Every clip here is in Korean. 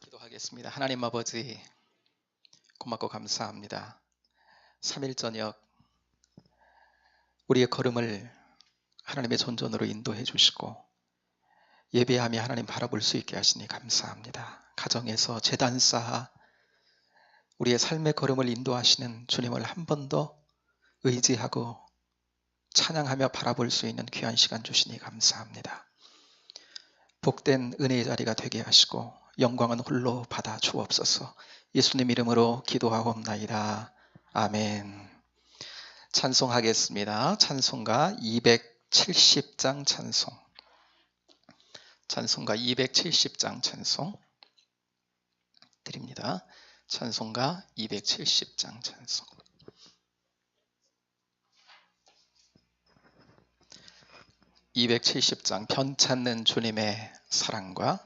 기도하겠습니다. 하나님 아버지, 고맙고 감사합니다. 3일 저녁 우리의 걸음을 하나님의 존전으로 인도해 주시고 예배하며 하나님 바라볼 수 있게 하시니 감사합니다. 가정에서 제단 쌓아 우리의 삶의 걸음을 인도하시는 주님을 한 번 더 의지하고 찬양하며 바라볼 수 있는 귀한 시간 주시니 감사합니다. 복된 은혜의 자리가 되게 하시고 영광은 홀로 받아 주옵소서. 예수님 이름으로 기도하옵나이다. 아멘. 찬송하겠습니다. 찬송가 270장 찬송. 찬송가 270장 찬송 드립니다. 찬송가 270장 찬송. (270장) 변찮는 주님의 사랑과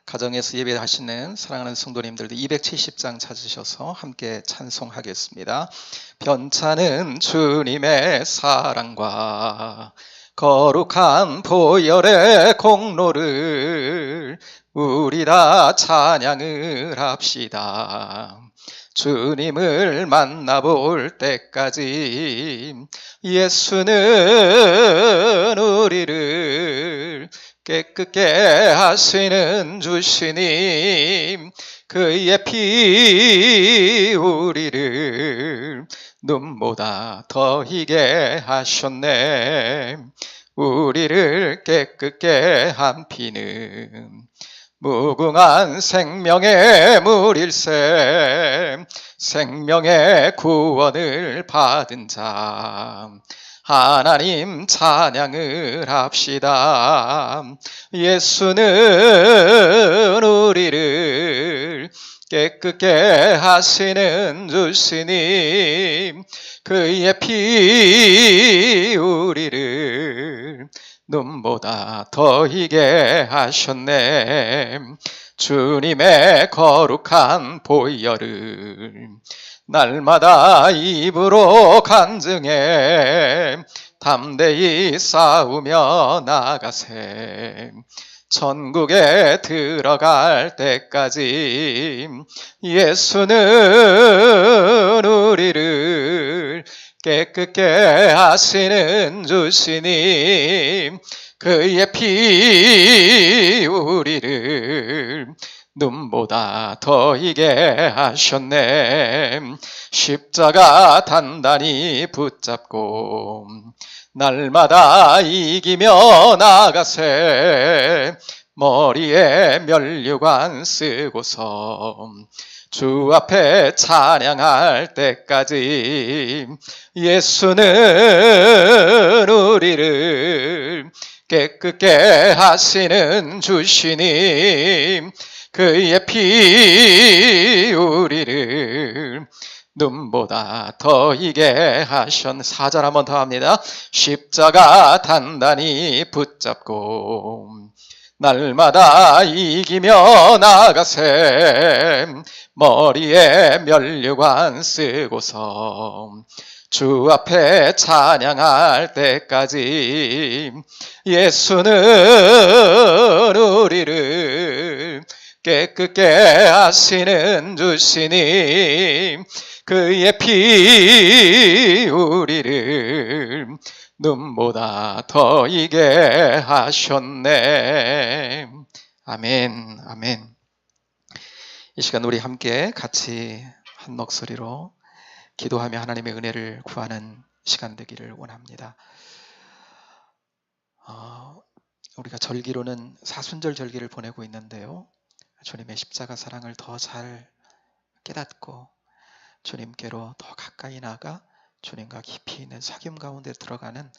가정에서 예배하시는 사랑하는 성도님들도 270장 찾으셔서 함께 찬송하겠습니다. 변찮은 주님의 사랑과 거룩한 보혈의 공로를 우리 다 찬양을 합시다. 주님을 만나볼 때까지 예수는 우리를 깨끗게 하시는 주시님, 그의 피 우리를 눈보다 더 희게 하셨네. 우리를 깨끗게 한 피는 무궁한 생명의 물일세. 생명의 구원을 받은 자 하나님 찬양을 합시다. 예수는 우리를 깨끗게 하시는 주시님, 그의 피 우리를 눈보다 더 희게 하셨네. 주님의 거룩한 보혈을 날마다 입으로 간증해 담대히 싸우며 나가세. 천국에 들어갈 때까지 예수는 우리를 깨끗게 하시는 주시님, 그의 피 우리를 눈보다 더 희게 하셨네. 십자가 단단히 붙잡고 날마다 이기며 나가세. 머리에 면류관 쓰고서 주 앞에 찬양할 때까지 예수는 우리를 깨끗게 하시는 주시님, 그의 피 우리를 눈보다 더 희게 하셨네. 4절 한 번 더 합니다. 십자가 단단히 붙잡고 날마다 이기며 나가세. 머리에 면류관 쓰고서 주 앞에 찬양할 때까지 예수는 우리를 깨끗게 하시는 주시님, 그의 피 우리를 눈보다 더 희게 하셨네. 아멘. 아멘. 이 시간 우리 함께 같이 한 목소리로 기도하며 하나님의 은혜를 구하는 시간 되기를 원합니다. 우리가 절기로는 사순절 절기를 보내고 있는데요, 주님의 십자가 사랑을 더 잘 깨닫고 주님께로 더 가까이 나가 주님과 깊이 있는 사귐 가운데 들어가는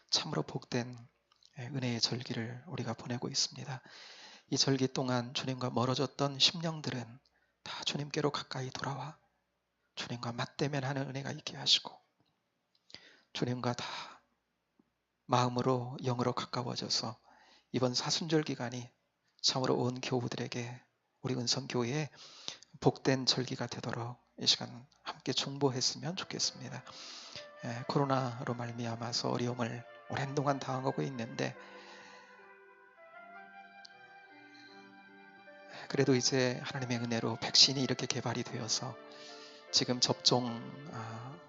참으로 복된 은혜의 절기를 우리가 보내고 있습니다. 이 절기 동안 주님과 멀어졌던 심령들은 다 주님께로 가까이 돌아와 주님과 맞대면하는 은혜가 있게 하시고 주님과 다 마음으로 영으로 가까워져서 이번 사순절 기간이 참으로 온 교우들에게 우리 은성교회의 복된 절기가 되도록 이 시간 함께 중보했으면 좋겠습니다. 코로나로 말미암아서 어려움을 오랜 동안 당하고 있는데 그래도 이제 하나님의 은혜로 백신이 이렇게 개발이 되어서 지금 접종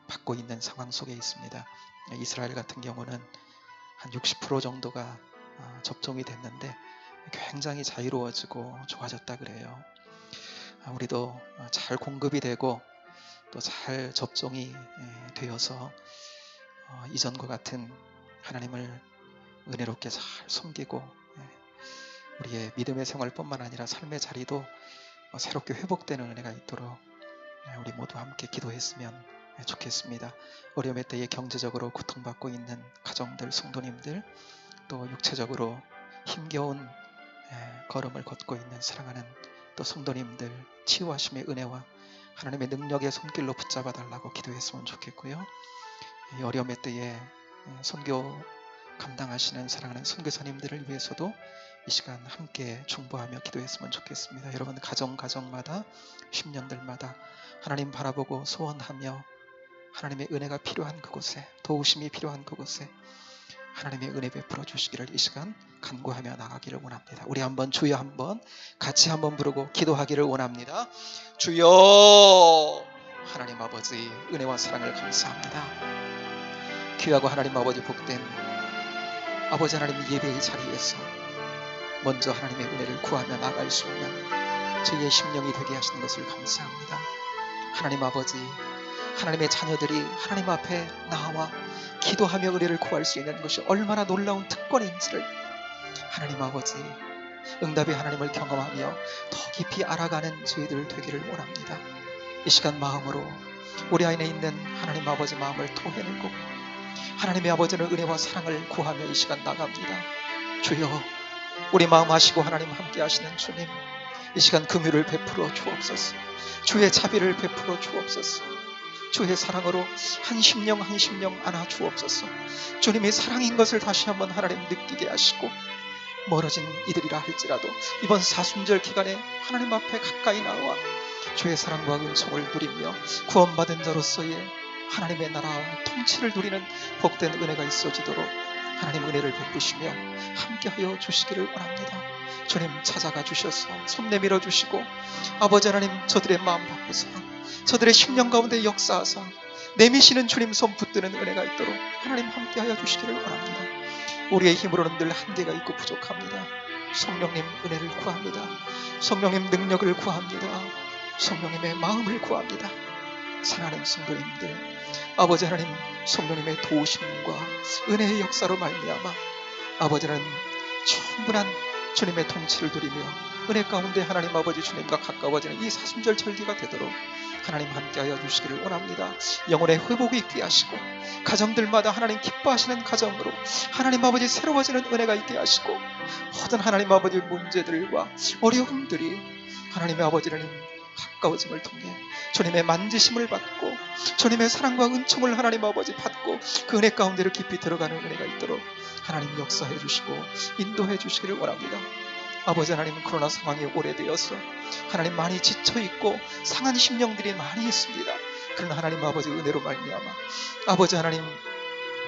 받고 있는 상황 속에 있습니다. 이스라엘 같은 경우는 한 60% 정도가 접종이 됐는데 굉장히 자유로워지고 좋아졌다 그래요. 우리도 잘 공급이 되고 또 잘 접종이 되어서 이전과 같은 하나님을 은혜롭게 잘 섬기고 우리의 믿음의 생활뿐만 아니라 삶의 자리도 새롭게 회복되는 은혜가 있도록 우리 모두 함께 기도했으면 좋겠습니다. 어려움의 때에 경제적으로 고통받고 있는 가정들, 성도님들, 또 육체적으로 힘겨운 걸음을 걷고 있는 사랑하는 또 성도님들, 치유하심의 은혜와 하나님의 능력의 손길로 붙잡아 달라고 기도했으면 좋겠고요. 이 어려움의 때에 선교 감당하시는 사랑하는 선교사님들을 위해서도 이 시간 함께 중보하며 기도했으면 좋겠습니다. 여러분 가정마다 심령들마다 하나님 바라보고 소원하며 하나님의 은혜가 필요한 그곳에, 도우심이 필요한 그곳에 하나님의 은혜 베풀어 주시기를 이 시간 간구하며 나가기를 원합니다. 우리 한번 주여 한번 같이 한번 부르고 기도하기를 원합니다. 주여, 하나님 아버지 은혜와 사랑을 감사합니다. 귀하고 하나님 아버지 복된 아버지 하나님 예배의 자리에서 먼저 하나님의 은혜를 구하며 나갈 수 있는 저희의 심령이 되게 하시는 것을 감사합니다. 하나님 아버지, 하나님의 자녀들이 하나님 앞에 나와 기도하며 은혜를 구할 수 있는 것이 얼마나 놀라운 특권인지를 하나님 아버지 응답의 하나님을 경험하며 더 깊이 알아가는 저희들 되기를 원합니다. 이 시간 마음으로 우리 안에 있는 하나님 아버지 마음을 토해내고 하나님의 아버지는 은혜와 사랑을 구하며 이 시간 나갑니다. 주여, 우리 마음 아시고 하나님 함께 하시는 주님, 이 시간 긍휼을 베풀어 주옵소서. 주의 자비를 베풀어 주옵소서. 주의 사랑으로 한 심령 한 심령 안아 주옵소서. 주님의 사랑인 것을 다시 한번 하나님 느끼게 하시고 멀어진 이들이라 할지라도 이번 사순절 기간에 하나님 앞에 가까이 나와 주의 사랑과 은총을 누리며 구원받은 자로서의 하나님의 나라 통치를 누리는 복된 은혜가 있어지도록 하나님 은혜를 베푸시며 함께하여 주시기를 원합니다. 주님 찾아가 주셔서 손 내밀어 주시고 아버지 하나님 저들의 마음 바꾸사 저들의 심령 가운데 역사하사 내미시는 주님 손 붙드는 은혜가 있도록 하나님 함께하여 주시기를 원합니다. 우리의 힘으로는 늘 한계가 있고 부족합니다. 성령님 은혜를 구합니다. 성령님 능력을 구합니다. 성령님의 마음을 구합니다. 사랑하는 성도님들, 아버지 하나님 성령님의 도우심과 은혜의 역사로 말미암아 아버지 하나님 충분한 주님의 통치를 누리며 은혜 가운데 하나님 아버지 주님과 가까워지는 이 사순절 절기가 되도록 하나님 함께하여 주시기를 원합니다. 영혼의 회복이 있게 하시고 가정들마다 하나님 기뻐하시는 가정으로 하나님 아버지 새로워지는 은혜가 있게 하시고 모든 하나님 아버지 문제들과 어려움들이 하나님의 아버지 하나님 가까워짐을 통해 주님의 만지심을 받고 주님의 사랑과 은총을 하나님 아버지 받고 그 은혜 가운데로 깊이 들어가는 은혜가 있도록 하나님 역사해 주시고 인도해 주시기를 원합니다. 아버지 하나님 코로나 상황이 오래되어서 하나님 많이 지쳐있고 상한 심령들이 많이 있습니다. 그러나 하나님 아버지 은혜로 말미암아 아버지 하나님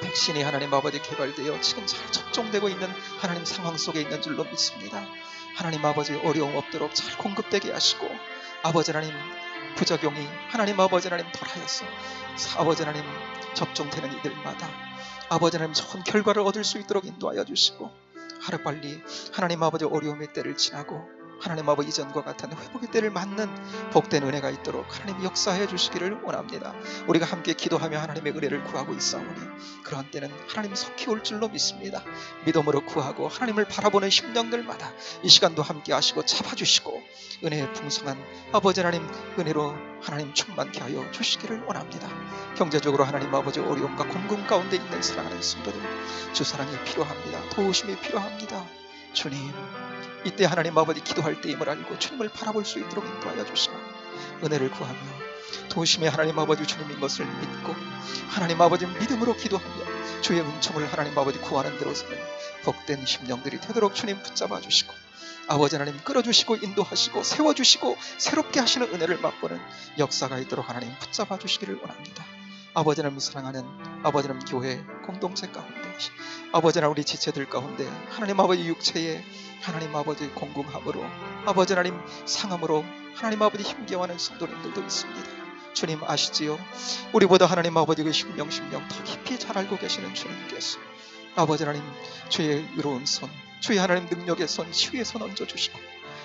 백신이 하나님 아버지 개발되어 지금 잘 접종되고 있는 하나님 상황 속에 있는 줄로 믿습니다. 하나님 아버지 어려움 없도록 잘 공급되게 하시고 아버지 하나님 부작용이 하나님 아버지 하나님 덜하여서 아버지 하나님 접종되는 이들마다 아버지 하나님 좋은 결과를 얻을 수 있도록 인도하여 주시고 하루빨리 하나님 아버지 어려움의 때를 지나고 하나님 아버지 이전과 같은 회복의 때를 맞는 복된 은혜가 있도록 하나님 역사해 주시기를 원합니다. 우리가 함께 기도하며 하나님의 은혜를 구하고 있사오니 그런 때는 하나님 속히 올 줄로 믿습니다. 믿음으로 구하고 하나님을 바라보는 심령들마다 이 시간도 함께 하시고 잡아주시고 은혜의 풍성한 아버지 하나님 은혜로 하나님 충만케 하여 주시기를 원합니다. 경제적으로 하나님 아버지 어려움과 공금 가운데 있는 사랑하는 성도들 주 사랑이 필요합니다. 도우심이 필요합니다. 주님 이때 하나님 아버지 기도할 때임을 알고 주님을 바라볼 수 있도록 인도하여 주시고 은혜를 구하며 도우심의 하나님 아버지 주님인 것을 믿고 하나님 아버지 믿음으로 기도하며 주의 은총을 하나님 아버지 구하는 대로서는 복된 심령들이 되도록 주님 붙잡아 주시고 아버지 하나님 끌어주시고 인도하시고 세워주시고 새롭게 하시는 은혜를 맛보는 역사가 있도록 하나님 붙잡아 주시기를 원합니다. 아버지 하나님 사랑하는 아버지 하나님 교회 공동체 가운데 아버지 하나님, 우리 지체들 가운데 하나님 아버지 육체에 하나님 아버지 공공함으로 아버지 하나님 상함으로 하나님 아버지 힘겨워하는 성도님들도 있습니다. 주님 아시지요? 우리보다 하나님 아버지 그 심령 더 깊이 잘 알고 계시는 주님께서 아버지 하나님 주의 의로운 손, 주의 하나님 능력의 손, 치유의 손 얹어주시고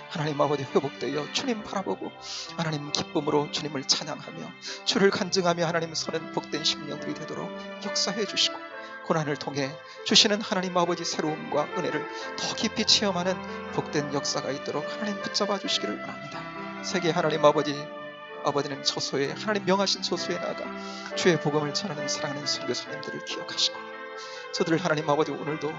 하나님 아버지 회복되어 주님 바라보고 하나님 기쁨으로 주님을 찬양하며 주를 간증하며 하나님 선한 복된 심령들이 되도록 역사해 주시고 고난을 통해 주시는 하나님 아버지 새로움과 은혜를 더 깊이 체험하는 복된 역사가 있도록 하나님 붙잡아 주시기를 원합니다. 세계 하나님 아버지는 처소에 하나님 명하신 처소에 나가 주의 복음을 전하는 사랑하는 선교사님들을 기억하시고 저들 하나님 아버지 오늘도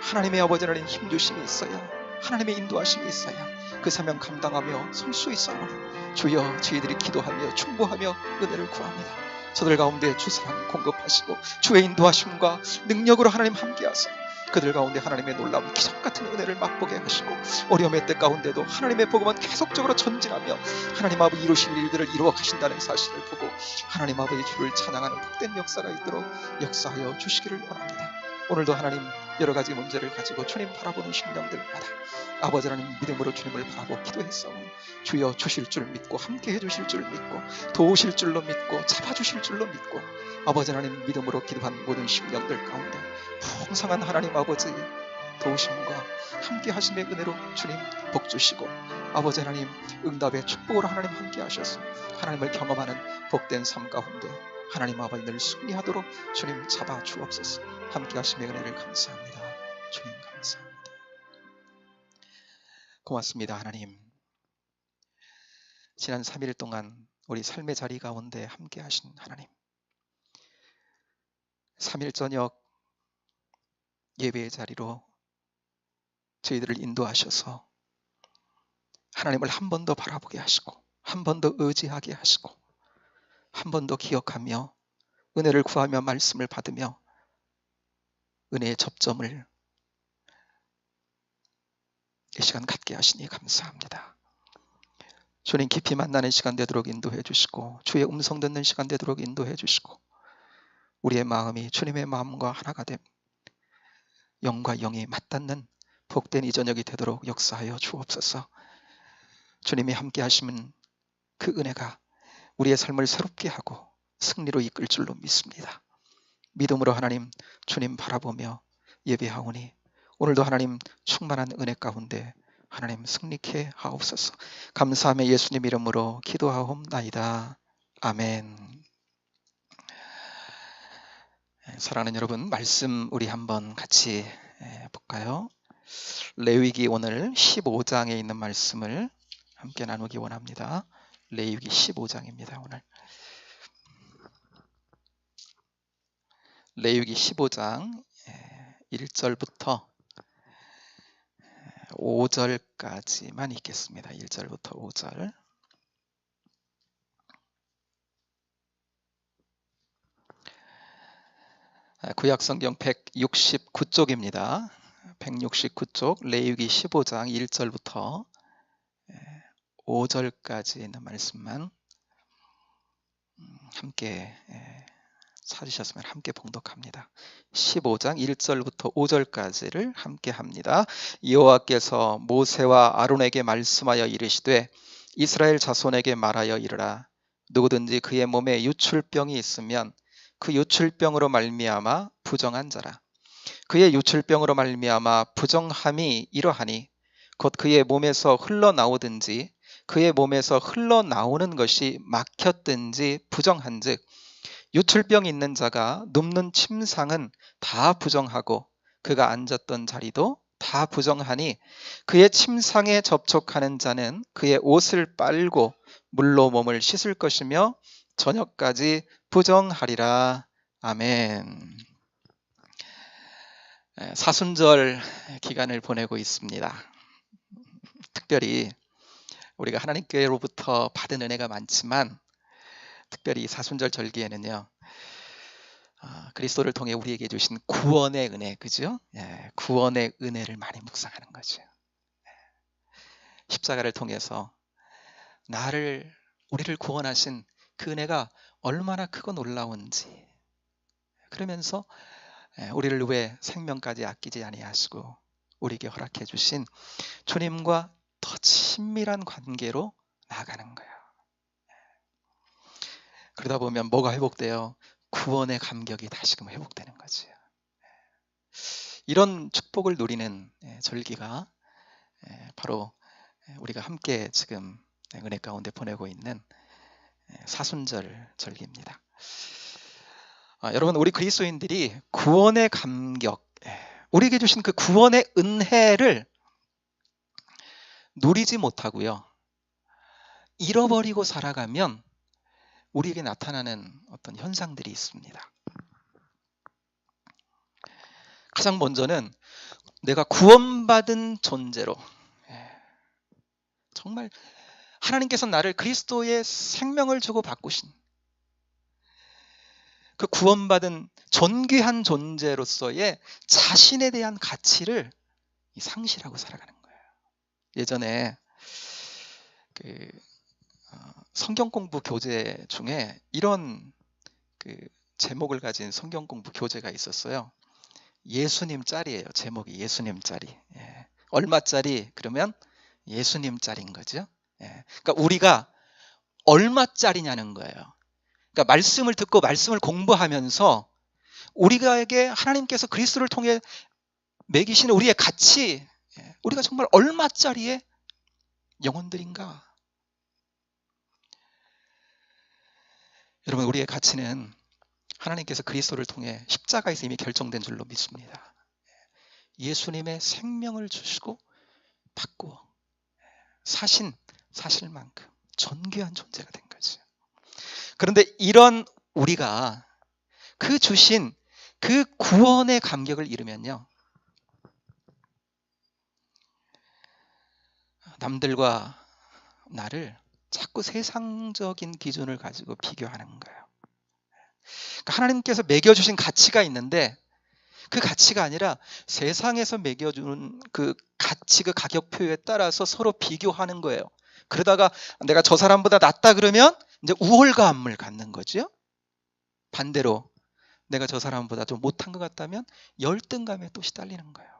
하나님의 아버지 하나님 힘주심이 있어야 하나님의 인도하심이 있어야 그 사명 감당하며 설 수 있사오니 주여 저희들이 기도하며 충고하며 은혜를 구합니다. 저들 가운데 주 사랑 공급하시고 주의 인도하심과 능력으로 하나님 함께하사 그들 가운데 하나님의 놀라운 기적 같은 은혜를 맛보게 하시고 어려움의 때 가운데도 하나님의 복음은 계속적으로 전진하며 하나님 아버지 이루실 일들을 이루어 가신다는 사실을 보고 하나님 아버지 주를 찬양하는 복된 역사가 있도록 역사하여 주시기를 원합니다. 오늘도 하나님 여러 가지 문제를 가지고 주님 바라보는 심령들마다 아버지 하나님 믿음으로 주님을 바라보 기도했사오니 주여 주실 줄 믿고 함께 해주실 줄 믿고 도우실 줄로 믿고 잡아주실 줄로 믿고 아버지 하나님 믿음으로 기도한 모든 심령들 가운데 풍성한 하나님 아버지 도우심과 함께 하심의 은혜로 주님 복 주시고 아버지 하나님 응답의 축복으로 하나님 함께 하셔서 하나님을 경험하는 복된 삶 가운데 하나님 아버지 늘 승리하도록 주님 잡아 주옵소서. 함께 하심의 은혜를 감사합니다. 주님 감사합니다. 고맙습니다. 하나님, 지난 3일 동안 우리 삶의 자리 가운데 함께 하신 하나님, 3일 저녁 예배의 자리로 저희들을 인도하셔서 하나님을 한 번 더 바라보게 하시고 한 번 더 의지하게 하시고 한 번 더 기억하며 은혜를 구하며 말씀을 받으며 은혜의 접점을 이 시간 갖게 하시니 감사합니다. 주님 깊이 만나는 시간 되도록 인도해 주시고 주의 음성 듣는 시간 되도록 인도해 주시고 우리의 마음이 주님의 마음과 하나가 됨 영과 영이 맞닿는 복된 이 저녁이 되도록 역사하여 주옵소서. 주님이 함께 하시면 그 은혜가 우리의 삶을 새롭게 하고 승리로 이끌 줄로 믿습니다. 믿음으로 하나님 주님 바라보며 예배하오니 오늘도 하나님 충만한 은혜 가운데 하나님 승리케 하옵소서. 감사하며 예수님 이름으로 기도하옵나이다. 아멘. 사랑하는 여러분, 말씀 우리 한번 같이 볼까요? 레위기 오늘 15장에 있는 말씀을 함께 나누기 원합니다. 레위기 15장입니다. 오늘 레위기 15장 1절부터 5절까지만 읽겠습니다. 1절부터 5절. 구약성경 169쪽입니다. 169쪽 레위기 15장 1절부터 5절까지 있는 말씀만 함께 찾으셨으면 함께 봉독합니다. 15장 1절부터 5절까지를 함께 합니다. 여호와께서 모세와 아론에게 말씀하여 이르시되 이스라엘 자손에게 말하여 이르라. 누구든지 그의 몸에 유출병이 있으면 그 유출병으로 말미암아 부정한 자라. 그의 유출병으로 말미암아 부정함이 이러하니 곧 그의 몸에서 흘러나오든지 그의 몸에서 흘러나오는 것이 막혔든지 부정한즉 유출병이 있는 자가 눕는 침상은 다 부정하고 그가 앉았던 자리도 다 부정하니 그의 침상에 접촉하는 자는 그의 옷을 빨고 물로 몸을 씻을 것이며 저녁까지 부정하리라. 아멘. 사순절 기간을 보내고 있습니다. 특별히 우리가 하나님께로부터 받은 은혜가 많지만 특별히 사순절 절기에는요, 그리스도를 통해 우리에게 주신 구원의 은혜, 그죠? 구원의 은혜를 많이 묵상하는 거죠. 십자가를 통해서 우리를 구원하신 그 은혜가 얼마나 크고 놀라운지, 그러면서 우리를 위해 생명까지 아끼지 아니하시고 우리에게 허락해 주신 주님과 더 친밀한 관계로 나아가는 거예요. 그러다 보면 뭐가 회복돼요? 구원의 감격이 다시금 회복되는 거지요. 이런 축복을 누리는 절기가 바로 우리가 함께 지금 은혜 가운데 보내고 있는 사순절 절기입니다. 여러분, 우리 그리스도인들이 구원의 감격, 우리에게 주신 그 구원의 은혜를 누리지 못하고요, 잃어버리고 살아가면 우리에게 나타나는 어떤 현상들이 있습니다. 가장 먼저는 내가 구원받은 존재로, 정말 하나님께서 나를 그리스도의 생명을 주고 바꾸신 그 구원받은 존귀한 존재로서의 자신에 대한 가치를 상실하고 살아가는 거예요. 예전에 성경 공부 교재 중에 이런 제목을 가진 성경 공부 교재가 있었어요. 예수님 짤이에요. 제목이 예수님 짤이. 얼마짜리? 그러면 예수님 짤인 거죠. 그러니까 우리가 얼마짜리냐는 거예요. 그러니까 말씀을 듣고 말씀을 공부하면서 우리에게 하나님께서 그리스도를 통해 매기시는 우리의 가치, 우리가 정말 얼마짜리의 영혼들인가? 여러분, 우리의 가치는 하나님께서 그리스도를 통해 십자가에서 이미 결정된 줄로 믿습니다. 예수님의 생명을 주시고 바꾸어 사실 만큼 존귀한 존재가 된 거죠. 그런데 이런 우리가 그 주신 그 구원의 감격을 잃으면요, 남들과 나를 자꾸 세상적인 기준을 가지고 비교하는 거예요. 그러니까 하나님께서 매겨주신 가치가 있는데 그 가치가 아니라 세상에서 매겨주는 그 가치, 그 가격표에 따라서 서로 비교하는 거예요. 그러다가 내가 저 사람보다 낫다 그러면 이제 우월감을 갖는 거죠. 반대로 내가 저 사람보다 좀 못한 것 같다면 열등감에 또 시달리는 거예요.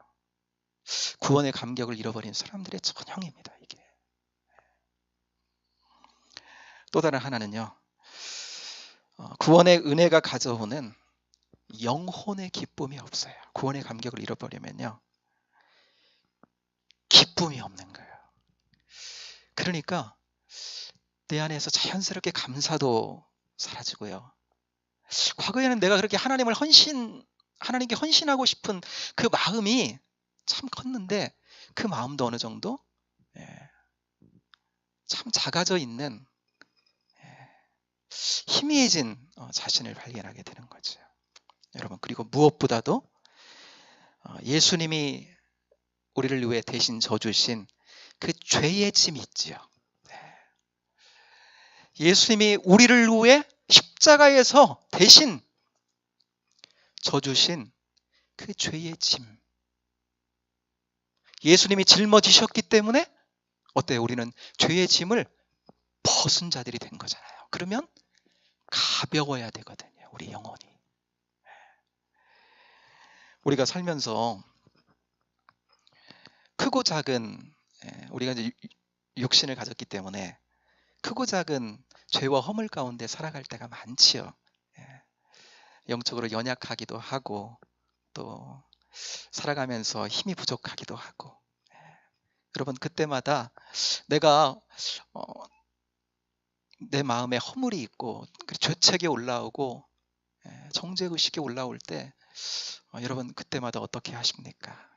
구원의 감격을 잃어버린 사람들의 전형입니다, 이게. 또 다른 하나는요, 구원의 은혜가 가져오는 영혼의 기쁨이 없어요. 구원의 감격을 잃어버리면요, 기쁨이 없는 거예요. 그러니까 내 안에서 자연스럽게 감사도 사라지고요, 과거에는 내가 그렇게 하나님께 헌신하고 싶은 그 마음이 참 컸는데 그 마음도 어느 정도 참 작아져 있는 희미해진 자신을 발견하게 되는 거죠. 여러분, 그리고 무엇보다도 예수님이 우리를 위해 대신 져주신 그 죄의 짐이 있지요. 예수님이 우리를 위해 십자가에서 대신 져주신 그 죄의 짐, 예수님이 짊어지셨기 때문에 어때요? 우리는 죄의 짐을 벗은 자들이 된 거잖아요. 그러면 가벼워야 되거든요, 우리 영혼이. 우리가 살면서 크고 작은, 우리가 이제 육신을 가졌기 때문에 크고 작은 죄와 허물 가운데 살아갈 때가 많지요. 영적으로 연약하기도 하고 또 살아가면서 힘이 부족하기도 하고, 여러분, 그때마다 내가 내 마음에 허물이 있고 죄책이 올라오고 정죄의식이 올라올 때 여러분, 그때마다 어떻게 하십니까?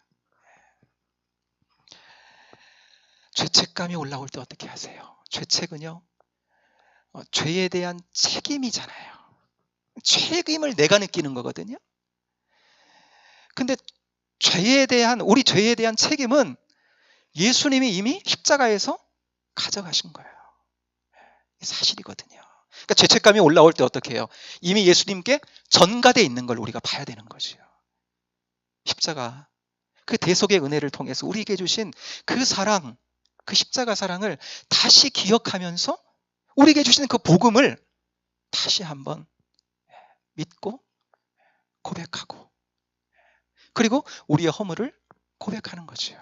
죄책감이 올라올 때 어떻게 하세요? 죄책은요, 죄에 대한 책임이잖아요. 책임을 내가 느끼는 거거든요. 근데 우리 죄에 대한 책임은 예수님이 이미 십자가에서 가져가신 거예요. 사실이거든요. 그러니까 죄책감이 올라올 때 어떻게 해요? 이미 예수님께 전가되어 있는 걸 우리가 봐야 되는 거죠. 십자가, 그 대속의 은혜를 통해서 우리에게 주신 그 사랑, 그 십자가 사랑을 다시 기억하면서 우리에게 주신 그 복음을 다시 한번 믿고 고백하고 그리고 우리의 허물을 고백하는 거죠.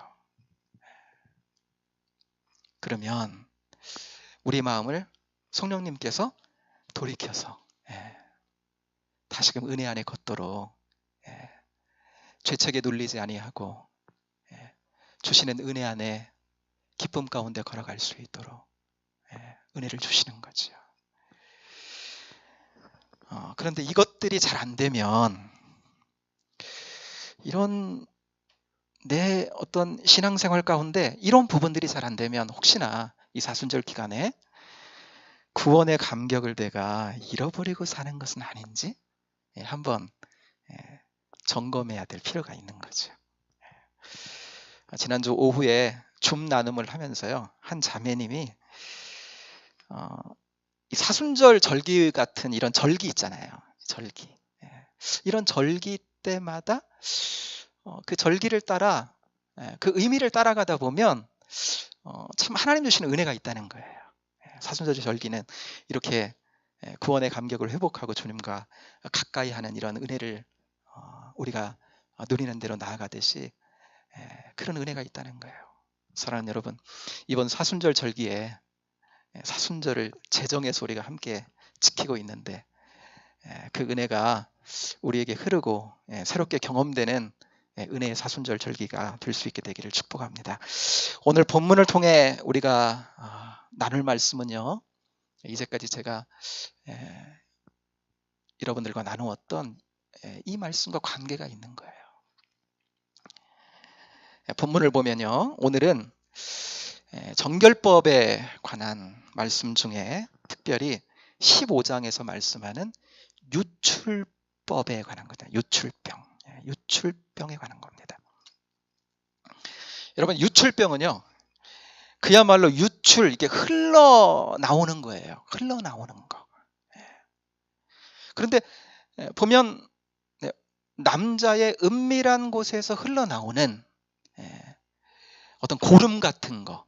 그러면 우리 마음을 성령님께서 돌이켜서 다시금 은혜 안에 걷도록 죄책에 눌리지 아니하고 주시는 은혜 안에 기쁨 가운데 걸어갈 수 있도록 은혜를 주시는 거죠. 그런데 이것들이 잘 안 되면 이런 내 어떤 신앙생활 가운데 이런 부분들이 잘 안 되면 혹시나 이 사순절 기간에 구원의 감격을 내가 잃어버리고 사는 것은 아닌지 한번 점검해야 될 필요가 있는 거죠. 지난주 오후에 줌 나눔을 하면서요, 한 자매님이 이 사순절 절기 같은 이런 절기 있잖아요. 절기. 이런 절기 때마다 그 절기를 따라 그 의미를 따라가다 보면 참 하나님 주시는 은혜가 있다는 거예요. 사순절 절기는 이렇게 구원의 감격을 회복하고 주님과 가까이 하는 이런 은혜를 우리가 누리는 대로 나아가듯이 그런 은혜가 있다는 거예요. 사랑하는 여러분, 이번 사순절 절기에 사순절을 제정해서 우리가 함께 지키고 있는데 그 은혜가 우리에게 흐르고 새롭게 경험되는 은혜의 사순절 절기가 될 수 있게 되기를 축복합니다. 오늘 본문을 통해 우리가 나눌 말씀은요, 이제까지 제가 여러분들과 나누었던 이 말씀과 관계가 있는 거예요. 본문을 보면요, 오늘은 정결법에 관한 말씀 중에 특별히 15장에서 말씀하는 유출법에 관한 거다. 유출병에 관한 겁니다. 여러분, 유출병은요, 그야말로 이게 흘러나오는 거예요. 흘러나오는 거. 그런데 보면 남자의 은밀한 곳에서 흘러나오는 어떤 고름 같은 거,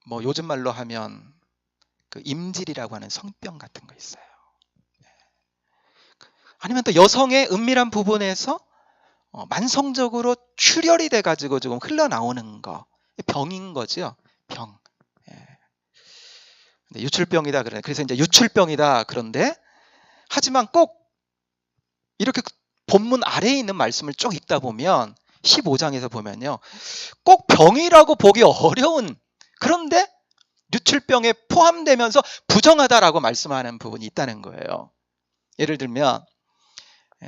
뭐 요즘 말로 하면 그 임질이라고 하는 성병 같은 거 있어요. 아니면 또 여성의 은밀한 부분에서 만성적으로 출혈이 돼가지고 조금 흘러나오는 거, 병인 거죠. 병. 유출병이다 그래. 그래서 이제 유출병이다. 그런데 하지만 꼭 이렇게 본문 아래에 있는 말씀을 쭉 읽다 보면 15장에서 보면요, 꼭 병이라고 보기 어려운, 그런데 유출병에 포함되면서 부정하다라고 말씀하는 부분이 있다는 거예요. 예를 들면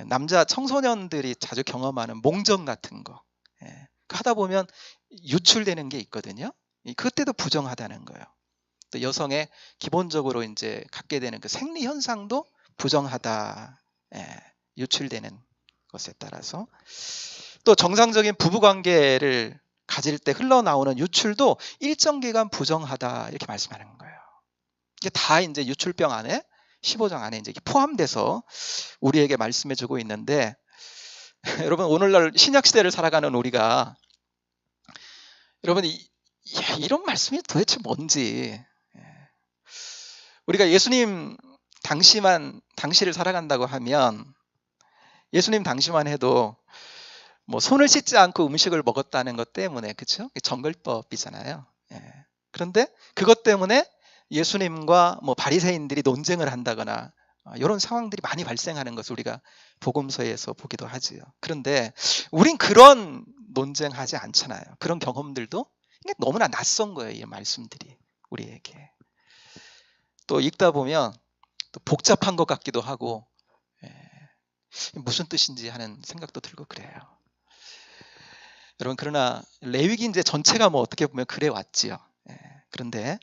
남자 청소년들이 자주 경험하는 몽정 같은 거 하다 보면 유출되는 게 있거든요. 그때도 부정하다는 거예요. 또 여성의 기본적으로 이제 갖게 되는 그 생리 현상도 부정하다, 유출되는 것에 따라서. 또 정상적인 부부 관계를 가질 때 흘러나오는 유출도 일정 기간 부정하다, 이렇게 말씀하는 거예요. 이게 다 이제 유출병 안에 15장 안에 이제 포함돼서 우리에게 말씀해주고 있는데, 여러분, 오늘날 신약 시대를 살아가는 우리가, 여러분, 이런 말씀이 도대체 뭔지, 우리가 예수님 당시를 살아간다고 하면, 예수님 당시만 해도 뭐 손을 씻지 않고 음식을 먹었다는 것 때문에, 그렇죠? 정결법이잖아요. 그런데 그것 때문에 예수님과 뭐 바리새인들이 논쟁을 한다거나 이런 상황들이 많이 발생하는 것을 우리가 복음서에서 보기도 하지요. 그런데 우린 그런 논쟁하지 않잖아요. 그런 경험들도 너무나 낯선 거예요, 이 말씀들이 우리에게. 또 읽다 보면 또 복잡한 것 같기도 하고, 무슨 뜻인지 하는 생각도 들고 그래요. 여러분, 그러나 레위기 이제 전체가 뭐 어떻게 보면 그래 왔지요. 그런데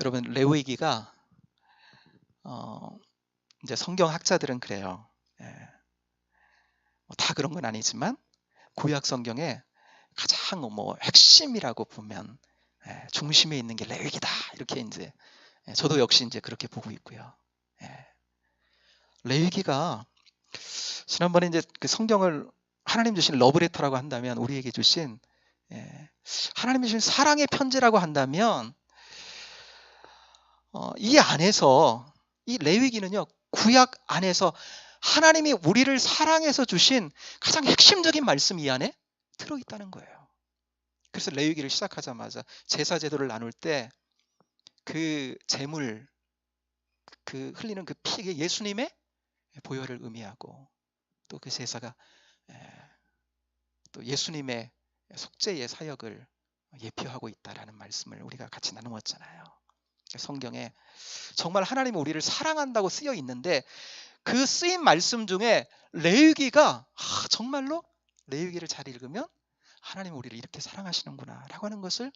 여러분, 레위기가 이제 성경 학자들은 그래요. 다 그런 건 아니지만 구약 성경에 가장 뭐 핵심이라고 보면 중심에 있는 게 레위기다, 이렇게 이제 저도 역시 이제 그렇게 보고 있고요. 레위기가 지난번에 이제 그 성경을 하나님 주신 러브레터라고 한다면, 우리에게 주신 하나님 주신 사랑의 편지라고 한다면, 이 안에서 이 레위기는요, 구약 안에서 하나님이 우리를 사랑해서 주신 가장 핵심적인 말씀이 이 안에 들어있다는 거예요. 그래서 레위기를 시작하자마자 제사 제도를 나눌 때 그 제물, 그 흘리는 그 피가 예수님의 보혈을 의미하고, 또 그 제사가 또 예수님의 속죄의 사역을 예표하고 있다라는 말씀을 우리가 같이 나누었잖아요. 성경에 정말 하나님은 우리를 사랑한다고 쓰여 있는데, 그 쓰인 말씀 중에 레위기가 정말로 레위기를 잘 읽으면 하나님은 우리를 이렇게 사랑하시는구나 라고 하는 것을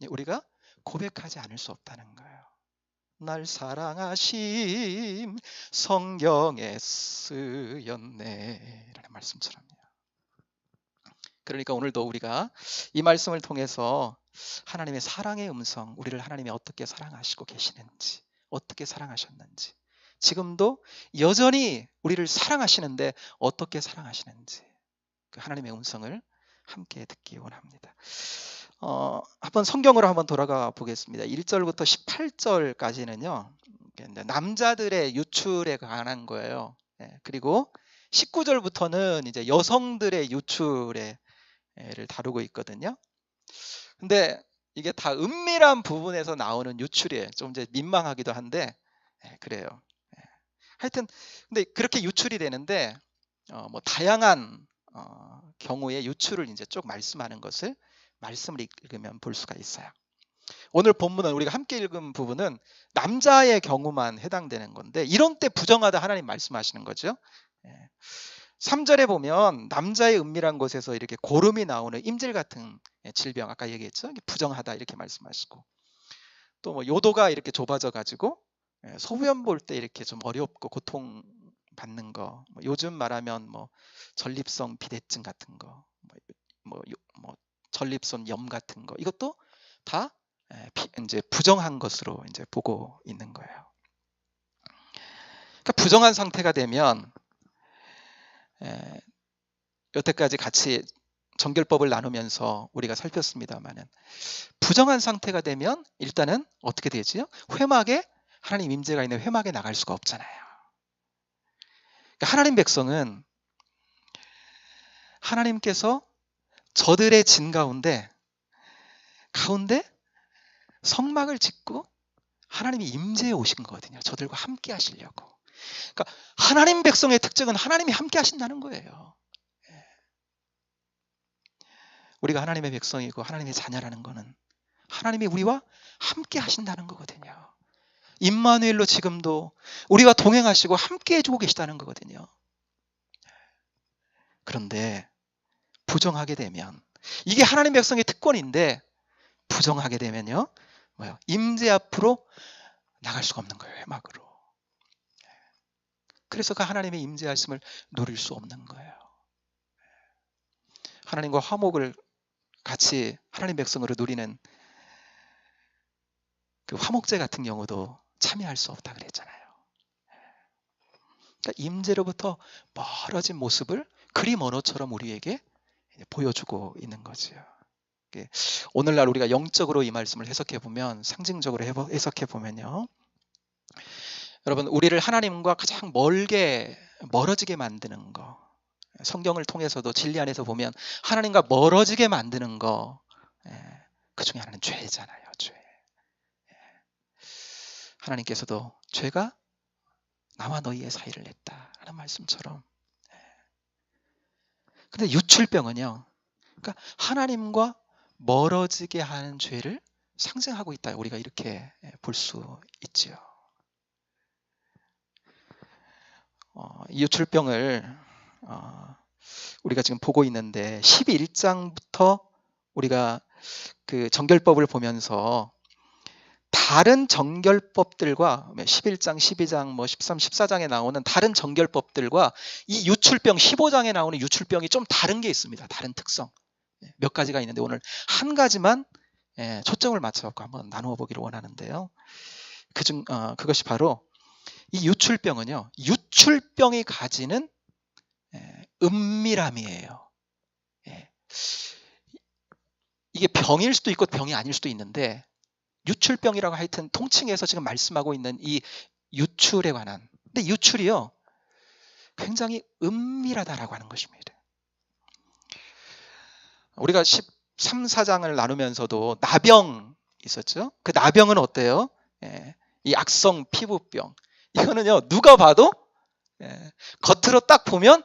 우리가 고백하지 않을 수 없다는 거예요. 날 사랑하심 성경에 쓰였네 라는 말씀처럼요. 그러니까 오늘도 우리가 이 말씀을 통해서 하나님의 사랑의 음성, 우리를 하나님이 어떻게 사랑하시고 계시는지, 어떻게 사랑하셨는지, 지금도 여전히 우리를 사랑하시는데 어떻게 사랑하시는지, 그 하나님의 음성을 함께 듣기 원합니다. 한번 성경으로 한번 돌아가 보겠습니다. 1절부터 18절까지는요 남자들의 유출에 관한 거예요. 그리고 19절부터는 이제 여성들의 유출을 다루고 있거든요. 근데 이게 다 은밀한 부분에서 나오는 유출이에요. 좀 이제 민망하기도 한데 그래요. 하여튼 근데 그렇게 유출이 되는데 뭐 다양한 경우에 유출을 이제 쭉 말씀하는 것을 말씀을 읽으면 볼 수가 있어요. 오늘 본문은 우리가 함께 읽은 부분은 남자의 경우만 해당되는 건데, 이런 때 부정하다 하나님 말씀하시는 거죠. 3절에 보면 남자의 은밀한 곳에서 이렇게 고름이 나오는 임질 같은 질병, 아까 얘기했죠. 부정하다 이렇게 말씀하시고, 또 뭐 요도가 이렇게 좁아져 가지고 소변 볼 때 이렇게 좀 어렵고 고통 받는 거, 뭐 요즘 말하면 뭐 전립선 비대증 같은 거, 뭐 전립선 염 같은 거, 이것도 다 이제 부정한 것으로 이제 보고 있는 거예요. 그러니까 부정한 상태가 되면 여태까지 같이 정결법을 나누면서 우리가 살폈습니다만은, 부정한 상태가 되면 일단은 어떻게 되지요? 회막에 하나님 임재가 있는 회막에 나갈 수가 없잖아요. 그러니까 하나님 백성은 하나님께서 저들의 진 가운데 성막을 짓고 하나님이 임재해 오신 거거든요. 저들과 함께 하시려고. 그러니까 하나님 백성의 특징은 하나님이 함께 하신다는 거예요. 우리가 하나님의 백성이고 하나님의 자녀라는 거는 하나님이 우리와 함께 하신다는 거거든요. 임마누엘로 지금도 우리와 동행하시고 함께 해주고 계시다는 거거든요. 그런데 부정하게 되면, 이게 하나님 백성의 특권인데 부정하게 되면요, 임재 앞으로 나갈 수가 없는 거예요. 회막으로. 그래서 그 하나님의 임재하심을 누릴 수 없는 거예요. 하나님과 화목을 같이 하나님 백성으로 누리는 그 화목제 같은 경우도 참여할 수 없다 그랬잖아요. 그러니까 임재로부터 멀어진 모습을 그림 언어처럼 우리에게 보여주고 있는 거죠. 오늘날 우리가 영적으로 이 말씀을 해석해 보면, 상징적으로 해석해 보면요, 여러분, 우리를 하나님과 가장 멀어지게 만드는 거, 성경을 통해서도 진리 안에서 보면 하나님과 멀어지게 만드는 거, 그 중에 하나는 죄잖아요. 죄. 하나님께서도 죄가 나와 너희의 사이를 냈다 하는 말씀처럼. 근데 유출병은요, 그러니까 하나님과 멀어지게 하는 죄를 상징하고 있다, 우리가 이렇게 볼 수 있지요. 이 유출병을 우리가 지금 보고 있는데, 11장부터 우리가 그 정결법을 보면서 다른 정결법들과 11장, 12장, 13, 14장에 나오는 다른 정결법들과 이 유출병 15장에 나오는 유출병이 좀 다른 게 있습니다. 다른 특성 몇 가지가 있는데, 오늘 한 가지만 초점을 맞춰서 한번 나누어 보기를 원하는데요. 그것이 바로 이 유출병은요, 유출병이 가지는 은밀함이에요. 이게 병일 수도 있고 병이 아닐 수도 있는데, 유출병이라고 하여튼 통칭해서 지금 말씀하고 있는 이 유출에 관한 근데 유출이요, 굉장히 은밀하다라고 하는 것입니다. 우리가 13, 14장을 나누면서도 나병 있었죠. 그 나병은 어때요? 이 악성 피부병. 이거는요, 누가 봐도 겉으로 딱 보면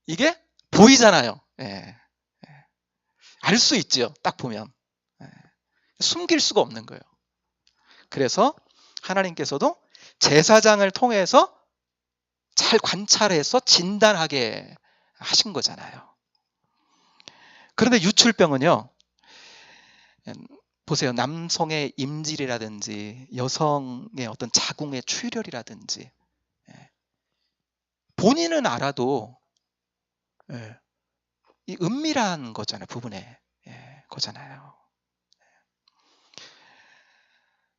이게 보이잖아요. 알 수 있죠. 딱 보면. 숨길 수가 없는 거예요. 그래서 하나님께서도 제사장을 통해서 잘 관찰해서 진단하게 하신 거잖아요. 그런데 유출병은요, 보세요. 남성의 임질이라든지 여성의 어떤 자궁의 출혈이라든지 본인은 알아도 이 은밀한 거잖아요. 부분에 거잖아요.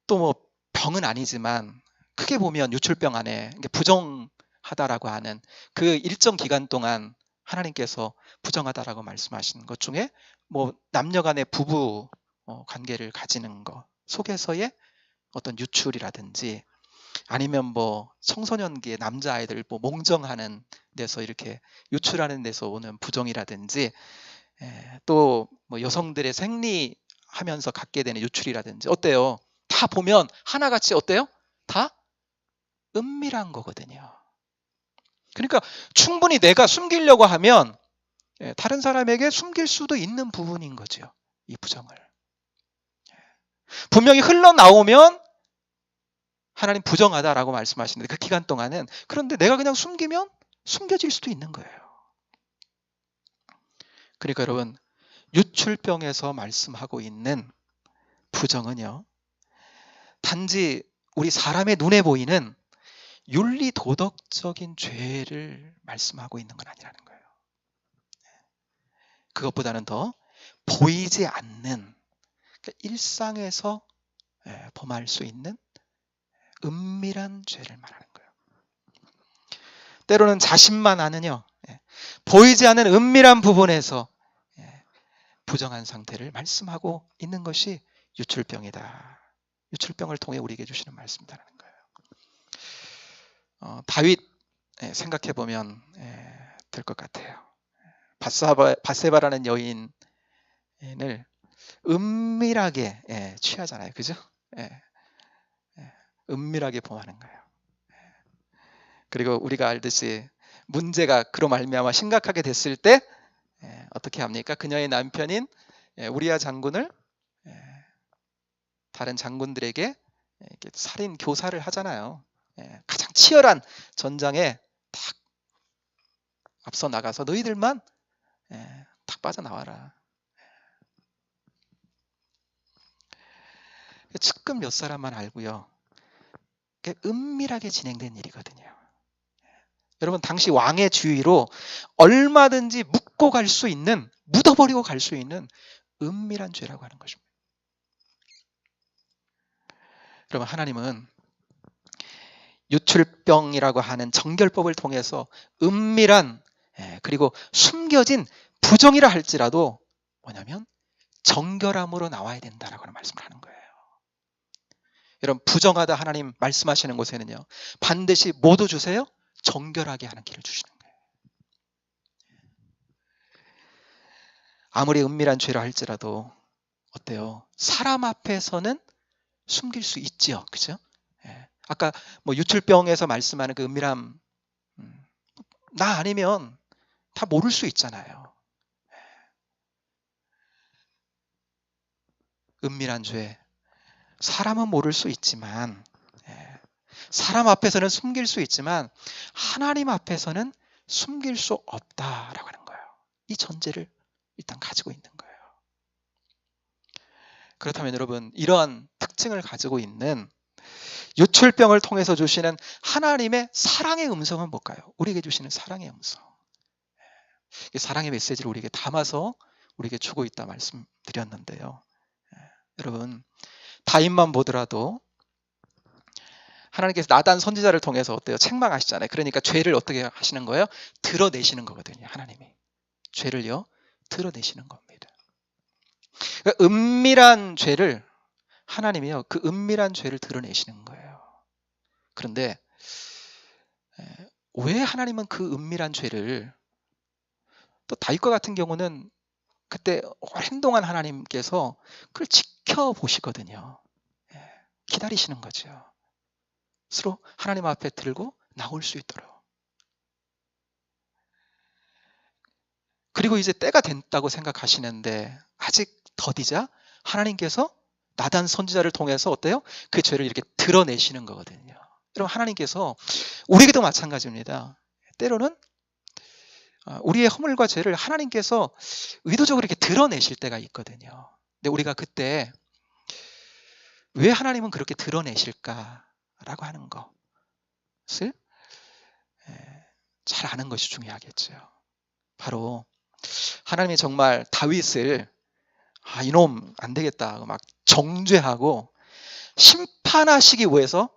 또 뭐 병은 아니지만 크게 보면 유출병 안에 부정하다라고 하는 그 일정 기간 동안 하나님께서 부정하다라고 말씀하신 것 중에 뭐 남녀 간의 부부 관계를 가지는 것 속에서의 어떤 유출이라든지 아니면 뭐 청소년기의 남자아이들 뭐 몽정하는 데서 이렇게 유출하는 데서 오는 부정이라든지 또 뭐 여성들의 생리하면서 갖게 되는 유출이라든지 어때요? 다 보면 하나같이 어때요? 다 은밀한 거거든요. 그러니까 충분히 내가 숨기려고 하면 다른 사람에게 숨길 수도 있는 부분인 거죠. 이 부정을. 분명히 흘러나오면 하나님 부정하다라고 말씀하시는데 그 기간 동안은, 그런데 내가 그냥 숨기면 숨겨질 수도 있는 거예요. 그러니까 여러분, 유출병에서 말씀하고 있는 부정은요, 단지 우리 사람의 눈에 보이는 윤리 도덕적인 죄를 말씀하고 있는 건 아니라는 거예요. 그것보다는 더 보이지 않는, 그러니까 일상에서 범할 수 있는 은밀한 죄를 말하는 거예요. 때로는 자신만 아느냐, 보이지 않는 은밀한 부분에서 부정한 상태를 말씀하고 있는 것이 유출병이다. 유출병을 통해 우리에게 주시는 말씀이라는 거예요. 다윗 생각해 보면 될 것 같아요. 밧세바라는 여인을 은밀하게 취하잖아요, 그죠? 은밀하게 범하는 거예요. 그리고 우리가 알듯이 문제가 그로 말미암아 심각하게 됐을 때 어떻게 합니까? 그녀의 남편인 우리야 장군을 다른 장군들에게 이렇게 살인 교사를 하잖아요. 가장 치열한 전장에 탁 앞서 나가서 너희들만 탁 빠져나와라. 측근 몇 사람만 알고요. 은밀하게 진행된 일이거든요. 여러분, 당시 왕의 주의로 얼마든지 묻고 갈 수 있는, 묻어버리고 갈 수 있는 은밀한 죄라고 하는 것입니다. 여러분, 하나님은 유출병이라고 하는 정결법을 통해서 은밀한 그리고 숨겨진 부정이라 할지라도 뭐냐면 정결함으로 나와야 된다라고 하는 말씀을 하는 거예요. 여러분, 부정하다 하나님 말씀하시는 곳에는요, 반드시 모두 주세요? 정결하게 하는 길을 주시는 거예요. 아무리 은밀한 죄라 할지라도 어때요? 사람 앞에서는 숨길 수 있지요, 그죠? 아까 뭐 유출병에서 말씀하는 그 은밀함, 나 아니면 다 모를 수 있잖아요. 은밀한 죄, 사람은 모를 수 있지만, 사람 앞에서는 숨길 수 있지만 하나님 앞에서는 숨길 수 없다라고 하는 거예요. 이 전제를 일단 가지고 있는 거예요. 그렇다면 여러분, 이러한 특징을 가지고 있는 유출병을 통해서 주시는 하나님의 사랑의 음성은 뭘까요? 우리에게 주시는 사랑의 음성. 이 사랑의 메시지를 우리에게 담아서 우리에게 주고 있다 말씀드렸는데요. 여러분, 다윗만 보더라도 하나님께서 나단 선지자를 통해서 어때요? 책망하시잖아요. 그러니까 죄를 어떻게 하시는 거예요? 드러내시는 거거든요. 하나님이 죄를요 드러내시는 겁니다. 그러니까 은밀한 죄를 하나님이요, 그 은밀한 죄를 드러내시는 거예요. 그런데 왜 하나님은 그 은밀한 죄를, 또 다윗과 같은 경우는 그때 오랜 동안 하나님께서 그걸 지켜보시거든요. 기다리시는 거죠. 스스로 하나님 앞에 들고 나올 수 있도록. 그리고 이제 때가 됐다고 생각하시는데 아직 더디자 하나님께서 나단 선지자를 통해서 어때요? 그 죄를 이렇게 드러내시는 거거든요. 여러분, 하나님께서 우리에게도 마찬가지입니다. 때로는 우리의 허물과 죄를 하나님께서 의도적으로 이렇게 드러내실 때가 있거든요. 근데 우리가 그때 왜 하나님은 그렇게 드러내실까라고 하는 것을 잘 아는 것이 중요하겠죠. 바로 하나님이 정말 다윗을 이놈 안 되겠다 막 정죄하고 심판하시기 위해서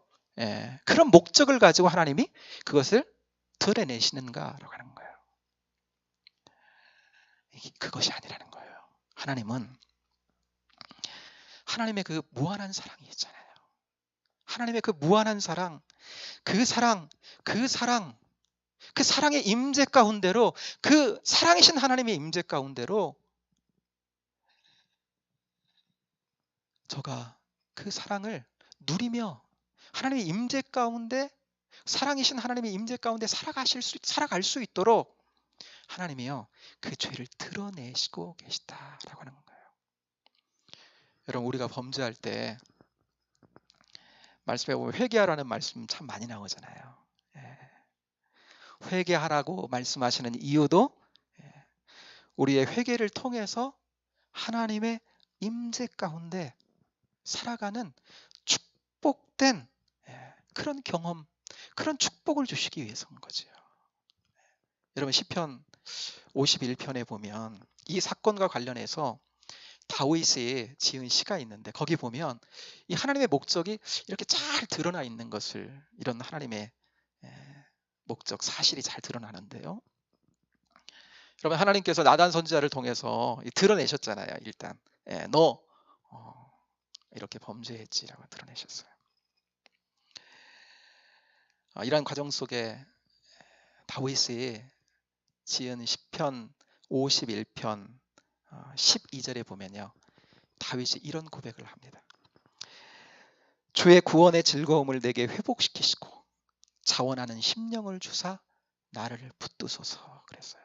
그런 목적을 가지고 하나님이 그것을 드러내시는가라고 하는 거예요. 그것이 아니라는 거예요. 하나님은 하나님의 그 무한한 사랑이 있잖아요. 하나님의 그 무한한 사랑, 그 사랑의 임재 가운데로, 그 사랑이신 하나님의 임재 가운데로 저가 그 사랑을 누리며 하나님의 임재 가운데, 사랑이신 하나님의 임재 가운데 살아갈 수 있도록 하나님이요 그 죄를 드러내시고 계시다라고 하는 거예요. 여러분, 우리가 범죄할 때 말씀에 보면 회개하라는 말씀 참 많이 나오잖아요. 회개하라고 말씀하시는 이유도 우리의 회개를 통해서 하나님의 임재 가운데 살아가는 축복된 그런 경험, 그런 축복을 주시기 위해서인 거죠. 여러분, 시편 51편에 보면 이 사건과 관련해서 다윗이 지은 시가 있는데 거기 보면 이 하나님의 목적이 이렇게 잘 드러나 있는 것을, 이런 하나님의 목적, 사실이 잘 드러나는데요. 여러분, 하나님께서 나단 선지자를 통해서 드러내셨잖아요. 일단 너 이렇게 범죄했지라고 드러내셨어요. 이러한 과정 속에 다윗이 지은 시편 51편 12절에 보면요, 다윗이 이런 고백을 합니다. 주의 구원의 즐거움을 내게 회복시키시고 자원하는 심령을 주사 나를 붙드소서 그랬어요.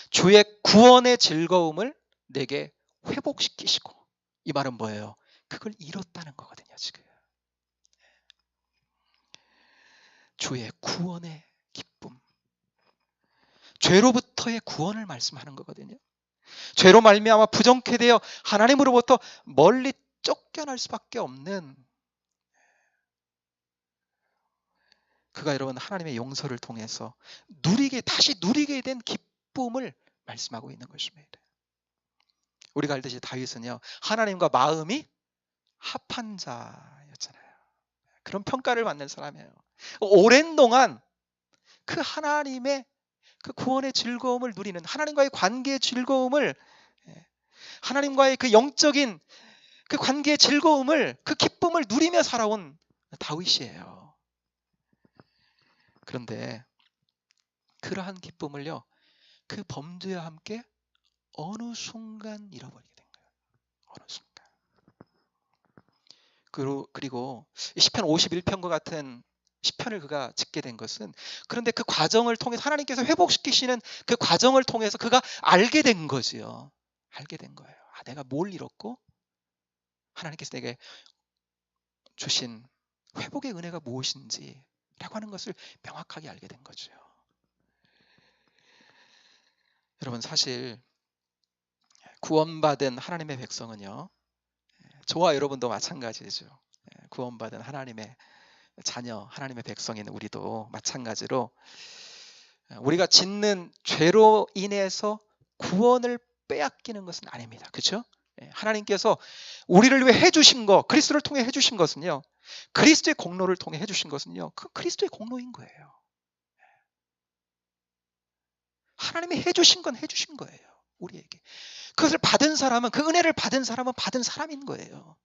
주의 구원의 즐거움을 내게 회복시키시고, 이 말은 뭐예요? 그걸 잃었다는 거거든요. 지금 주의 구원의 기쁨, 죄로부터의 구원을 말씀하는 거거든요. 죄로 말미암아 부정케 되어 하나님으로부터 멀리 쫓겨날 수밖에 없는 그가 여러분 하나님의 용서를 통해서 다시 누리게 된 기쁨을 말씀하고 있는 것입니다. 우리가 알듯이 다윗은요 하나님과 마음이 합한 자였잖아요. 그런 평가를 받는 사람이에요. 오랜 동안 그 하나님의 그 구원의 즐거움을 누리는, 하나님과의 관계의 즐거움을, 하나님과의 그 영적인 그 관계의 즐거움을, 그 기쁨을 누리며 살아온 다윗이에요. 그런데 그러한 기쁨을요 그 범죄와 함께 어느 순간 잃어버리게 된 거예요. 어느 순간. 그리고 시편 51편과 같은 시편을 그가 짓게 된 것은, 그런데 그 과정을 통해서 하나님께서 회복시키시는 그 과정을 통해서 그가 알게 된 거지요. 알게 된 거예요. 내가 뭘 잃었고 하나님께서 내게 주신 회복의 은혜가 무엇인지 라고 하는 것을 명확하게 알게 된 거죠. 여러분, 사실 구원받은 하나님의 백성은요, 저와 여러분도 마찬가지죠. 구원받은 하나님의 자녀, 하나님의 백성인 우리도 마찬가지로 우리가 짓는 죄로 인해서 구원을 빼앗기는 것은 아닙니다. 그렇죠? 하나님께서 우리를 위해 해주신 것, 그리스도를 통해 해주신 것은요, 그리스도의 공로를 통해 해주신 것은요, 그 그리스도의 공로인 거예요. 하나님이 해주신 건 해주신 거예요. 우리에게. 그것을 받은 사람은, 그 은혜를 받은 사람은 받은 사람인 거예요.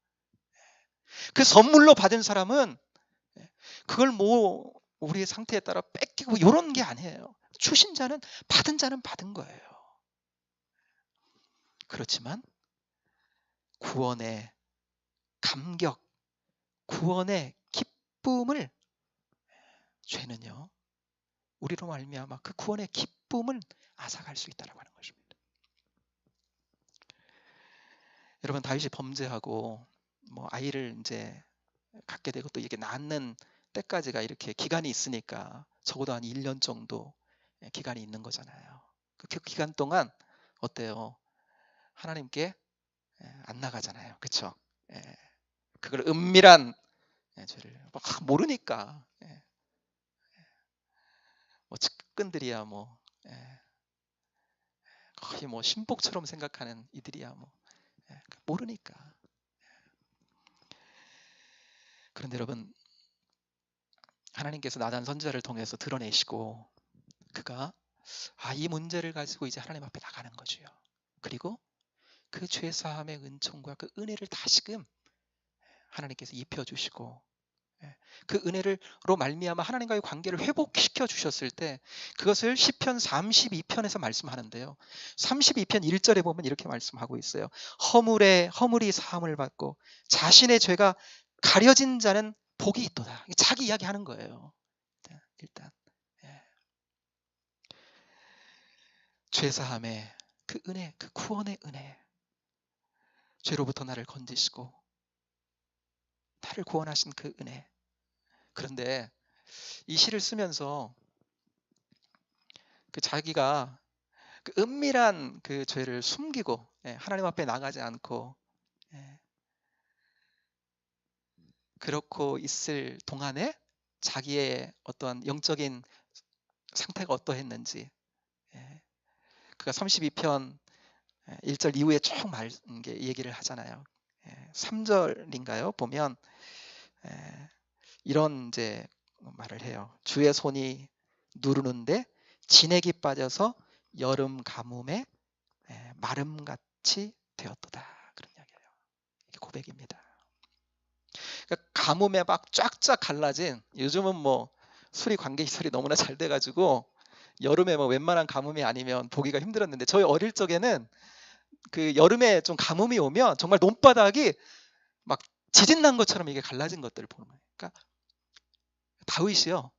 그 선물로 받은 사람은 그걸 우리의 상태에 따라 뭐 이런 게 아니에요. 주신 자는 받은 자는 받은 거예요. 그렇지만 구원의 감격, 구원의 기쁨을 죄는요, 우리로 말미암아 그 구원의 기쁨을 앗아갈 수 있다라고 하는 것입니다. 여러분, 다윗이 범죄하고 뭐 아이를 이제 갖게 되고 또 이게 낳는 때까지가 이렇게 기간이 있으니까 적어도 한 1년 정도 기간이 있는 거잖아요. 그 기간 동안 어때요? 하나님께 안 나가잖아요. 그렇죠? 그걸 은밀한 죄를 막 모르니까 뭐 측근들이야 뭐 거의 뭐 신복처럼 생각하는 이들이야 뭐 모르니까. 그런데 여러분, 하나님께서 나단 선지자를 통해서 드러내시고 그가 이 문제를 가지고 이제 하나님 앞에 나가는 거지요. 그리고 그 죄사함의 은총과 그 은혜를 다시금 하나님께서 입혀주시고 그 은혜로 말미암아 하나님과의 관계를 회복시켜 주셨을 때 그것을 시편 32편에서 말씀하는데요. 32편 1절에 보면 이렇게 말씀하고 있어요. 허물이 사함을 받고 자신의 죄가 가려진 자는 복이 있도다. 자기 이야기하는 거예요. 일단 죄사함의 그 은혜, 그 구원의 은혜, 죄로부터 나를 건지시고 나를 구원하신 그 은혜. 그런데 이 시를 쓰면서 그 자기가 그 은밀한 그 죄를 숨기고 하나님 앞에 나가지 않고 그렇고 있을 동안에 자기의 어떠한 영적인 상태가 어떠했는지 그가 32편 1절 이후에 쭉 얘기를 하잖아요. 3절인가요? 보면 이런 이제 말을 해요. 주의 손이 누르는데 진액이 빠져서 여름 가뭄에 마름같이 되었도다. 그런 이야기예요. 이게 고백입니다. 그러니까 가뭄에 막 쫙쫙 갈라진, 요즘은 뭐 수리 관계 시설이 너무나 잘 돼가지고 여름에 뭐 웬만한 가뭄이 아니면 보기가 힘들었는데 저희 어릴 적에는 그 여름에 좀 가뭄이 오면 정말 논바닥이 막 지진 난 것처럼 이게 갈라진 것들을 보는 거예요. 그러니까 다윗이요,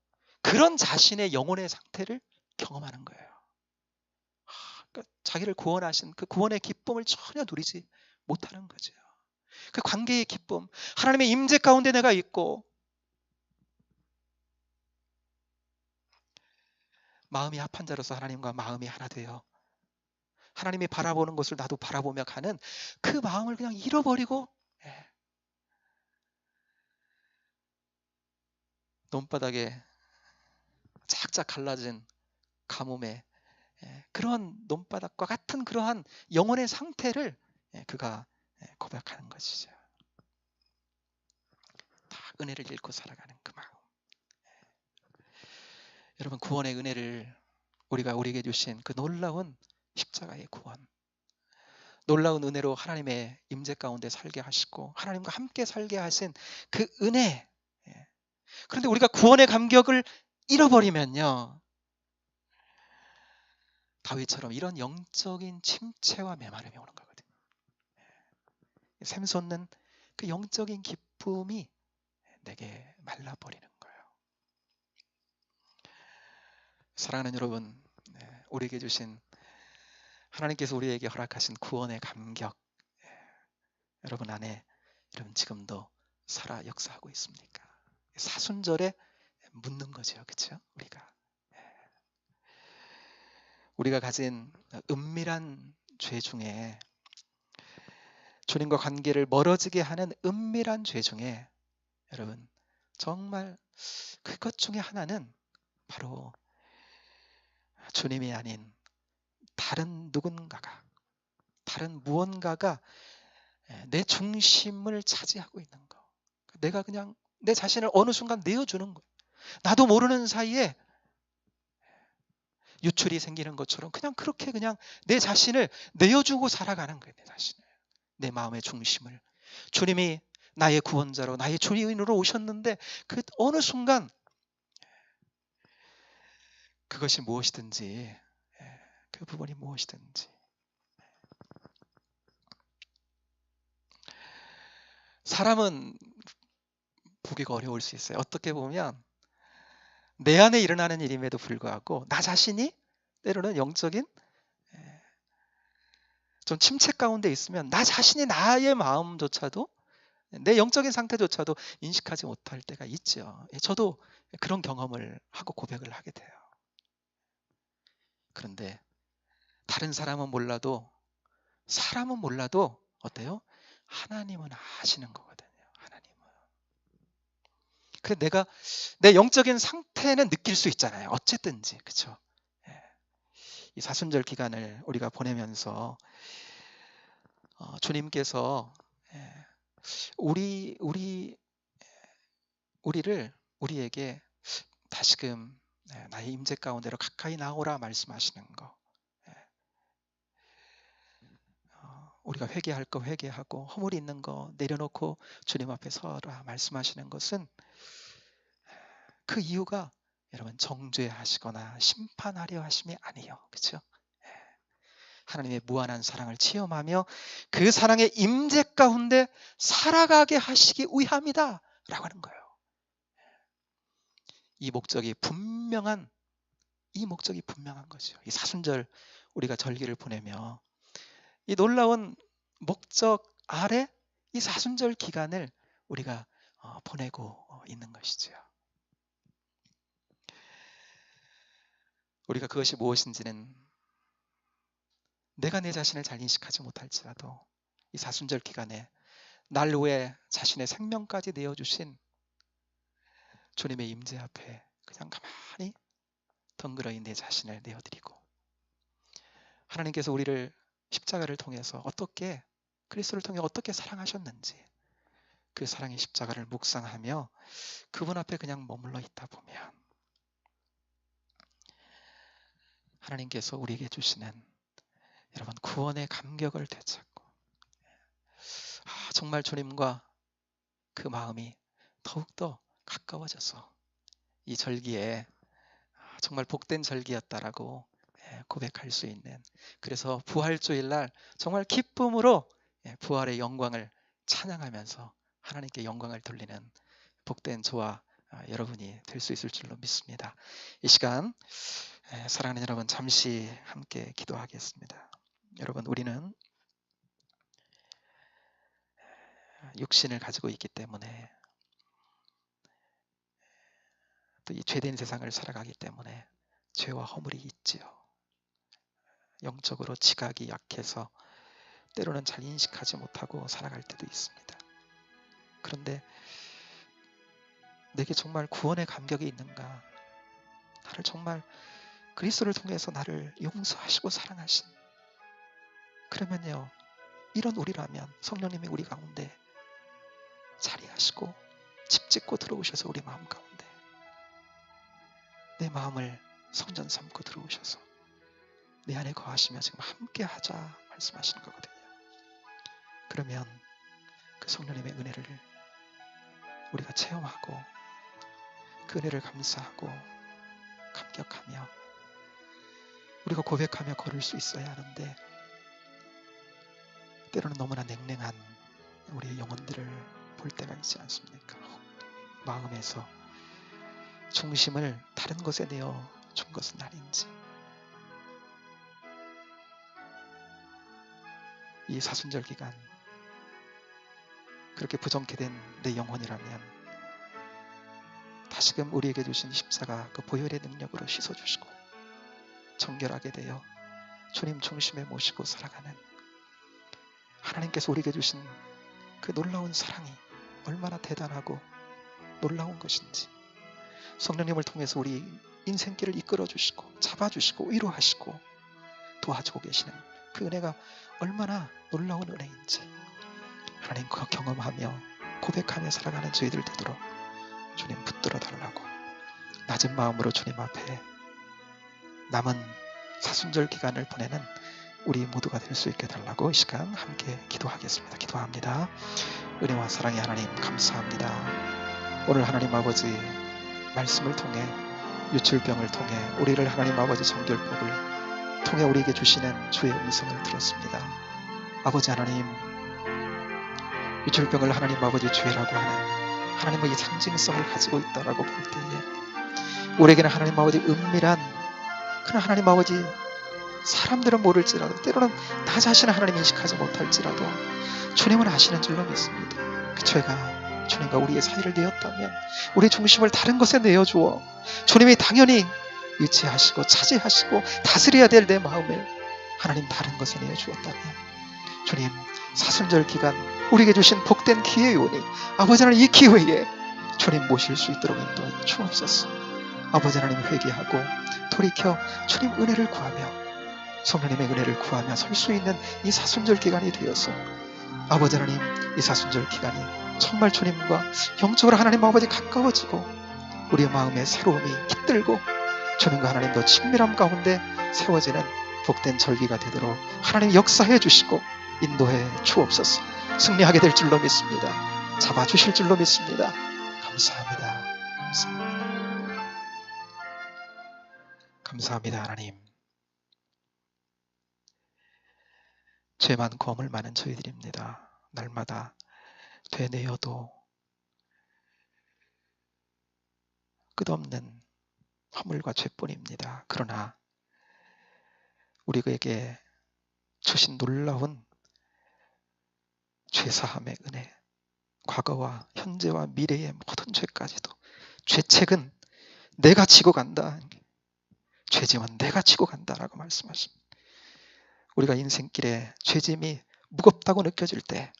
그런 자신의 영혼의 상태를 경험하는 거예요. 그러니까 자기를 구원하신 그 구원의 기쁨을 전혀 누리지 못하는 거죠. 그 관계의 기쁨, 하나님의 임재 가운데 내가 있고 마음이 합한 자로서 하나님과 마음이 하나 되어 하나님이 바라보는 것을 나도 바라보며 가는 그 마음을 그냥 잃어버리고 논바닥에 쫙쫙 갈라진 가뭄에 그런 논바닥과 같은 그러한 영혼의 상태를 그가 고백하는 것이죠. 다 은혜를 잃고 살아가는 그 마음. 여러분, 구원의 은혜를 우리에게 주신 그 놀라운 십자가의 구원, 놀라운 은혜로 하나님의 임재 가운데 살게 하시고 하나님과 함께 살게 하신 그 은혜. 그런데 우리가 구원의 감격을 잃어버리면요, 다윗처럼 이런 영적인 침체와 메마름이 오는 거거든요. 샘솟는 그 영적인 기쁨이 내게 말라버리는 거예요. 사랑하는 여러분, 우리에게 주신 하나님께서 우리에게 허락하신 구원의 감격, 여러분 안에 여러분 지금도 살아 역사하고 있습니까? 사순절에 묻는 거죠, 그렇죠? 우리가 가진 은밀한 죄 중에, 주님과 관계를 멀어지게 하는 은밀한 죄 중에 여러분 정말 그것 중에 하나는 바로 주님이 아닌 다른 누군가가, 다른 무언가가 내 중심을 차지하고 있는 거. 내가 그냥 내 자신을 어느 순간 내어주는 거예요. 나도 모르는 사이에 유출이 생기는 것처럼 그냥 그렇게 그냥 내 자신을 내어주고 살아가는 거예요. 내 자신을, 내 마음의 중심을. 주님이 나의 구원자로 나의 주인으로 오셨는데 그 어느 순간 그것이 무엇이든지, 그 부분이 무엇이든지. 사람은 보기가 어려울 수 있어요. 어떻게 보면 내 안에 일어나는 일임에도 불구하고 나 자신이 때로는 영적인 좀 침체 가운데 있으면 나 자신이 나의 마음조차도, 내 영적인 상태조차도 인식하지 못할 때가 있죠. 저도 그런 경험을 하고 고백을 하게 돼요. 그런데 다른 사람은 몰라도 어때요? 하나님은 아시는 거거든요. 하나님은. 그래서 내가 내 영적인 상태는 느낄 수 있잖아요. 어쨌든지. 그렇죠? 이 사순절 기간을 우리가 보내면서 주님께서 우리에게 다시금 나의 임재 가운데로 가까이 나오라 말씀하시는 거. 우리가 회개할 거 회개하고 허물이 있는 거 내려놓고 주님 앞에 서라 말씀하시는 것은 그 이유가 여러분 정죄하시거나 심판하려 하심이 아니에요. 그렇죠? 하나님의 무한한 사랑을 체험하며 그 사랑의 임재 가운데 살아가게 하시기 위함이다 라고 하는 거예요. 이 목적이 분명한 거죠. 이 사순절 우리가 절기를 보내며 이 놀라운 목적 아래 이 사순절 기간을 우리가 보내고 있는 것이죠. 우리가 그것이 무엇인지는 내가 내 자신을 잘 인식하지 못할지라도 이 사순절 기간에 날 위해 자신의 생명까지 내어주신 주님의 임재 앞에 그냥 가만히 덩그러니 내 자신을 내어드리고, 하나님께서 우리를 십자가를 통해서 어떻게, 그리스도를 통해 어떻게 사랑하셨는지 그 사랑의 십자가를 묵상하며 그분 앞에 그냥 머물러 있다 보면 하나님께서 우리에게 주시는 여러분 구원의 감격을 되찾고 정말 주님과 그 마음이 더욱더 가까워져서 이 절기에 정말 복된 절기였다라고 고백할 수 있는, 그래서 부활주일날 정말 기쁨으로 부활의 영광을 찬양하면서 하나님께 영광을 돌리는 복된 저와 여러분이 될 수 있을 줄로 믿습니다. 이 시간 사랑하는 여러분 잠시 함께 기도하겠습니다. 여러분 우리는 육신을 가지고 있기 때문에 또 이 죄된 세상을 살아가기 때문에 죄와 허물이 있지요. 영적으로 지각이 약해서 때로는 잘 인식하지 못하고 살아갈 때도 있습니다. 그런데 내게 정말 구원의 감격이 있는가? 나를 정말 그리스도를 통해서 나를 용서하시고 사랑하신, 그러면요 이런 우리라면 성령님이 우리 가운데 자리하시고 집 짓고 들어오셔서 우리 마음 가운데 내 마음을 성전 삼고 들어오셔서 내 안에 거하시며 지금 함께 하자 말씀하시는 거거든요. 그러면 그 성령님의 은혜를 우리가 체험하고 그 은혜를 감사하고 감격하며 우리가 고백하며 걸을 수 있어야 하는데, 때로는 너무나 냉랭한 우리의 영혼들을 볼 때가 있지 않습니까? 마음에서 중심을 다른 것에 내어 준 것은 아닌지, 이 사순절 기간 그렇게 부정케 된 내 영혼이라면 다시금 우리에게 주신 십자가 그 보혈의 능력으로 씻어주시고 정결하게 되어 주님 중심에 모시고 살아가는, 하나님께서 우리에게 주신 그 놀라운 사랑이 얼마나 대단하고 놀라운 것인지, 성령님을 통해서 우리 인생길을 이끌어 주시고 잡아주시고 위로하시고 도와주고 계시는 그 은혜가 얼마나 놀라운 은혜인지 하나님 그거 경험하며 고백하며 살아가는 저희들 되도록 주님 붙들어 달라고, 낮은 마음으로 주님 앞에 남은 사순절 기간을 보내는 우리 모두가 될 수 있게 달라고 이 시간 함께 기도하겠습니다. 기도합니다. 은혜와 사랑의 하나님 감사합니다. 오늘 하나님 아버지 말씀을 통해 유출병을 통해 우리를 하나님 아버지 정결법을 통해 우리에게 주시는 주의 음성을 들었습니다. 아버지 하나님, 유출병을 하나님 아버지 죄라고 하는 하나님의 이 상징성을 가지고 있다라고 볼 때에 우리에게는 하나님 아버지 은밀한 그런 하나님 아버지 사람들은 모를지라도 때로는 나 자신을 하나님 인식하지 못할지라도 주님은 아시는 줄로 믿습니다. 그 죄가 주님과 우리의 사이를 내었다면 우리의 중심을 다른 것에 내어주어 주님이 당연히 의지하시고 차지하시고 다스려야 될 내 마음을 하나님 다른 것에 내어주었다면 주님 사순절 기간 우리에게 주신 복된 기회의 오니 아버지 하나님 이 기회에 주님 모실 수 있도록 인도하여 주옵소서. 아버지 하나님 회개하고 돌이켜 주님 은혜를 구하며 성령님의 은혜를 구하며 설 수 있는 이 사순절 기간이 되어서 아버지 하나님 이 사순절 기간이 정말 주님과 영적으로 하나님 아버지 가까워지고 우리의 마음의 새로움이 깃들고 주님과 하나님 더 친밀함 가운데 세워지는 복된 절기가 되도록 하나님 역사해 주시고 인도해 주옵소서. 승리하게 될 줄로 믿습니다. 잡아주실 줄로 믿습니다. 감사합니다. 감사합니다. 감사합니다. 하나님. 죄 많고 허물 많은 저희들입니다. 날마다 되뇌어도 끝없는 허물과 죄뿐입니다. 그러나 우리에게 주신 놀라운 죄사함의 은혜, 과거와 현재와 미래의 모든 죄까지도 죄책은 내가 지고 간다. 죄짐은 내가 지고 간다라고 말씀하십니다. 우리가 인생길에 죄짐이 무겁다고 느껴질 때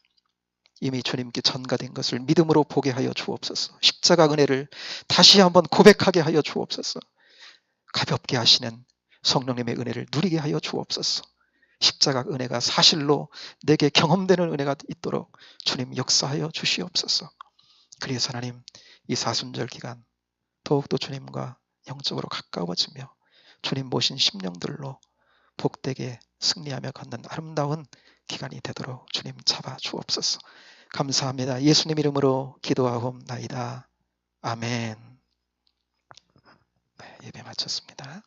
이미 주님께 전가된 것을 믿음으로 보게 하여 주옵소서. 십자가 은혜를 다시 한번 고백하게 하여 주옵소서. 가볍게 하시는 성령님의 은혜를 누리게 하여 주옵소서. 십자가 은혜가 사실로 내게 경험되는 은혜가 있도록 주님 역사하여 주시옵소서. 그래서 하나님 이 사순절 기간 더욱더 주님과 영적으로 가까워지며 주님 모신 심령들로 복되게 승리하며 걷는 아름다운 기간이 되도록 주님 잡아 주옵소서. 감사합니다. 예수님 이름으로 기도하옵나이다. 아멘. 네, 예배 마쳤습니다.